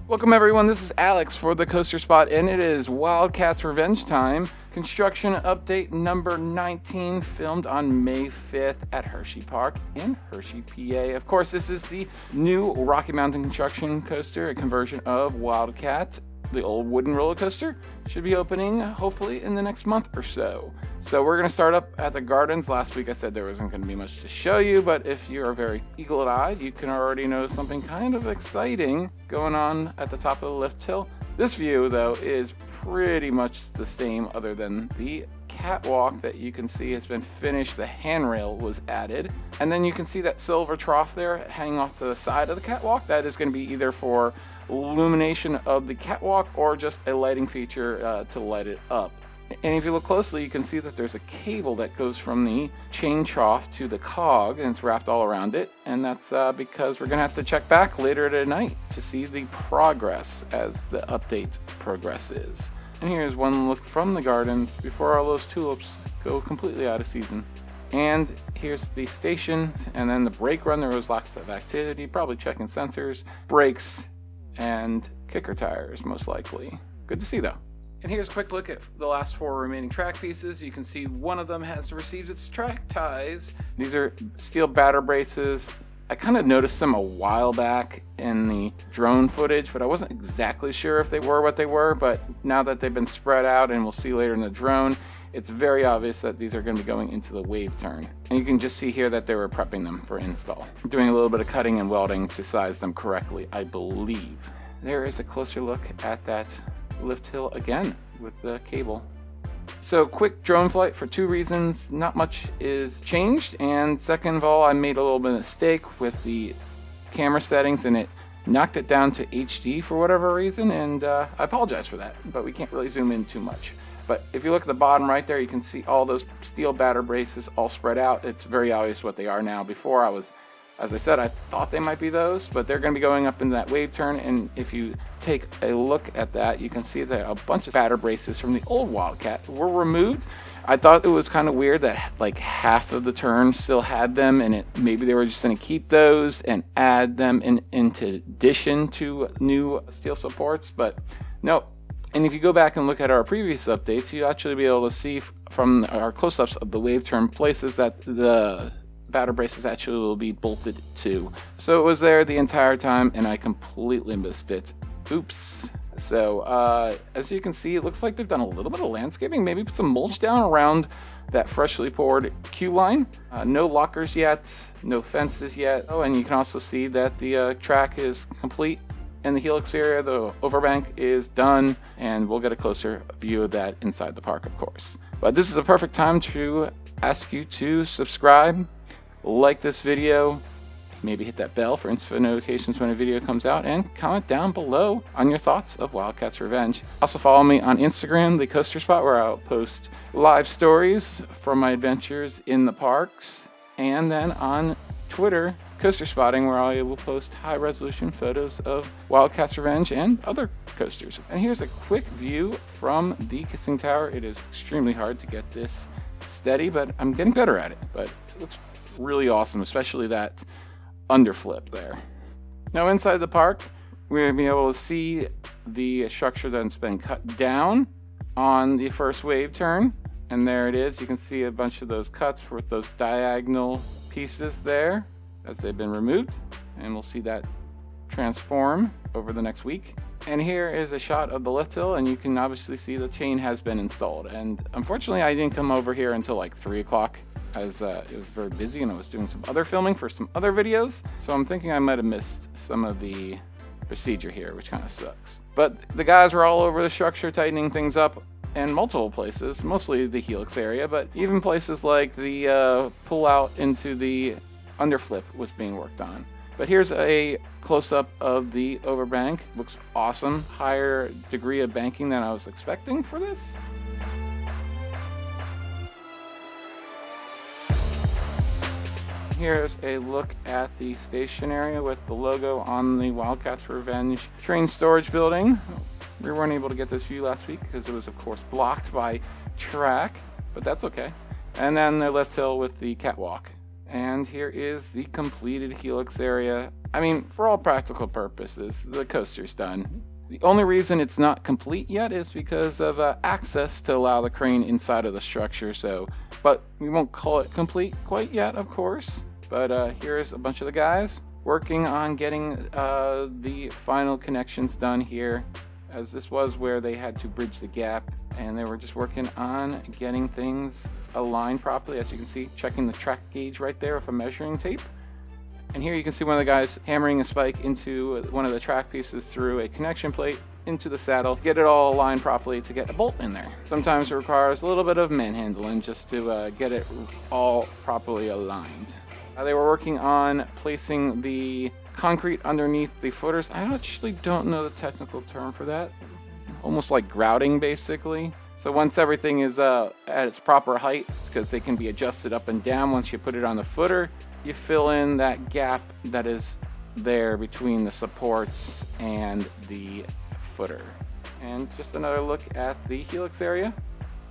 Welcome everyone, this is Alex for the Coaster Spot, and it is Wildcat's Revenge time. Construction update number 19, filmed on May 5th at Hersheypark in Hershey, PA. Of course, this is the new Rocky Mountain construction coaster, a conversion of Wildcat. The old wooden roller coaster should be opening hopefully in the next month or so. So we're going to start up at the gardens. Last week I said there wasn't going to be much to show you, but if you are very eagle-eyed, you can already notice something kind of exciting going on at the top of the lift hill. This view, though, is pretty much the same other than the catwalk that you can see has been finished. The handrail was added. And then you can see that silver trough there hanging off to the side of the catwalk. That is going to be either for illumination of the catwalk or just a lighting feature to light it up. And if you look closely, you can see that there's a cable that goes from the chain trough to the cog, and it's wrapped all around it. And that's because we're going to have to check back later tonight to see the progress as the update progresses. And here's one look from the gardens before all those tulips go completely out of season. And here's the station, and then the brake run. There was lots of activity, probably checking sensors, brakes, and kicker tires, most likely. Good to see, though. And here's a quick look at the last 4 remaining track pieces. You can see one of them has received its track ties. These are steel batter braces. I kind of noticed them a while back in the drone footage, but I wasn't exactly sure if they were what they were. But now that they've been spread out, and we'll see later in the drone, it's very obvious that these are going to be going into the wave turn. And you can just see here that they were prepping them for install. Doing a little bit of cutting and welding to size them correctly, I believe. There is a closer look at that lift hill again with the cable. So quick drone flight for 2 reasons. Not much is changed, and second of all, I made a little bit of mistake with the camera settings and it knocked it down to HD for whatever reason, and I apologize for that, but we can't really zoom in too much. But if you look at the bottom right there, you can see all those steel batter braces all spread out. It's very obvious what they are now. Before, as I said, I thought they might be those, but they're going to be going up into that wave turn. And if you take a look at that, you can see that a bunch of batter braces from the old Wildcat were removed. I thought it was kind of weird that like half of the turn still had them, and maybe they were just going to keep those and add them into addition to new steel supports, but no. And if you go back and look at our previous updates, you'll actually be able to see from our close-ups of the wave turn places that the batter braces actually will be bolted to. So it was there the entire time, and I completely missed it. Oops. So as you can see, it looks like they've done a little bit of landscaping, maybe put some mulch down around that freshly poured queue line. No lockers yet, no fences yet. Oh, and you can also see that the track is complete. In the Helix area, the Overbank is done, and we'll get a closer view of that inside the park, of course. But this is a perfect time to ask you to subscribe, like this video, maybe hit that bell for instant notifications when a video comes out, and comment down below on your thoughts of Wildcat's Revenge. Also follow me on Instagram, The Coaster Spot, where I'll post live stories from my adventures in the parks, and then on Twitter, Coaster Spotting, where I will post high-resolution photos of Wildcat's Revenge and other coasters. And here's a quick view from the Kissing Tower. It is extremely hard to get this steady, but I'm getting better at it. But it looks really awesome, especially that underflip there. Now inside the park, we're going to be able to see the structure that's been cut down on the first wave turn. And there it is. You can see a bunch of those cuts with those diagonal pieces there as they've been removed, and we'll see that transform over the next week. And here is a shot of the lift hill, and you can obviously see the chain has been installed. And unfortunately, I didn't come over here until like 3 o'clock, as it was very busy and I was doing some other filming for some other videos. So I'm thinking I might have missed some of the procedure here, which kind of sucks. But the guys were all over the structure, tightening things up in multiple places, mostly the Helix area, but even places like the pull out into the underflip was being worked on. But here's a close-up of the Overbank. Looks awesome. Higher degree of banking than I was expecting for this. Here's a look at the station area with the logo on the Wildcat's Revenge train storage building. We weren't able to get this view last week because it was, of course, blocked by track, but that's okay. And then the lift hill with the catwalk. And here is the completed Helix area. I mean, for all practical purposes, the coaster's done. The only reason it's not complete yet is because of access to allow the crane inside of the structure. But we won't call it complete quite yet, of course. But here's a bunch of the guys working on getting the final connections done here, as this was where they had to bridge the gap, and they were just working on getting things aligned properly. As you can see, checking the track gauge right there with a measuring tape. And here you can see one of the guys hammering a spike into one of the track pieces through a connection plate into the saddle to get it all aligned properly to get a bolt in there. Sometimes it requires a little bit of manhandling just to get it all properly aligned. They were working on placing the concrete underneath the footers. I actually don't know the technical term for that. Almost like grouting, basically. So once everything is at its proper height, because they can be adjusted up and down once you put it on the footer, you fill in that gap that is there between the supports and the footer. And just another look at the Helix area.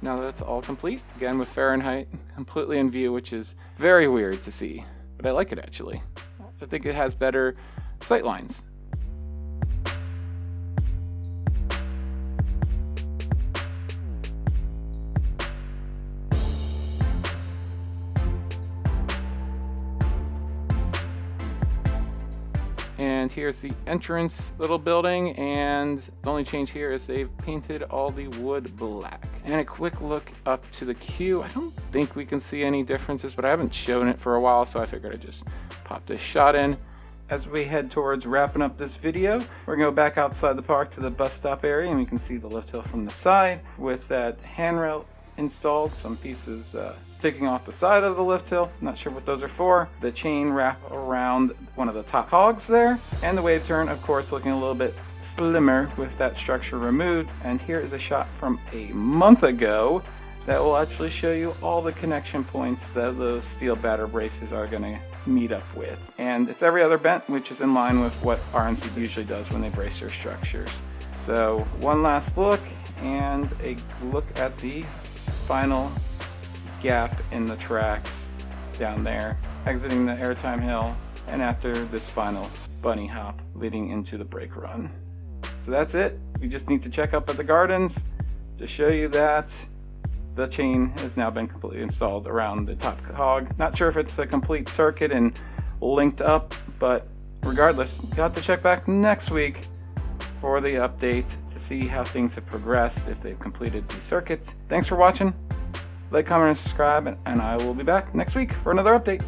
Now that it's all complete, again with Fahrenheit completely in view, which is very weird to see, but I like it actually. I think it has better sight lines. And here's the entrance little building, and the only change here is they've painted all the wood black. And a quick look up to the queue. I don't think we can see any differences, but I haven't shown it for a while, so I figured I'd just pop this shot in. As we head towards wrapping up this video, we're gonna go back outside the park to the bus stop area, and we can see the lift hill from the side with that handrail installed, some pieces sticking off the side of the lift hill. Not sure what those are for. The chain wrap around one of the top hogs there, and the wave turn, of course, looking a little bit slimmer with that structure removed. And here is a shot from a month ago that will actually show you all the connection points that those steel batter braces are going to meet up with. And it's every other bent, which is in line with what RNC usually does when they brace their structures. So one last look, and a look at the final gap in the tracks down there, exiting the airtime hill, and after this final bunny hop leading into the brake run. So that's it. We just need to check up at the gardens to show you that the chain has now been completely installed around the top hog. Not sure if it's a complete circuit and linked up, but regardless, got to check back next week for the update to see how things have progressed, if they've completed the circuits. Thanks for watching. Like, comment, and subscribe, and I will be back next week for another update.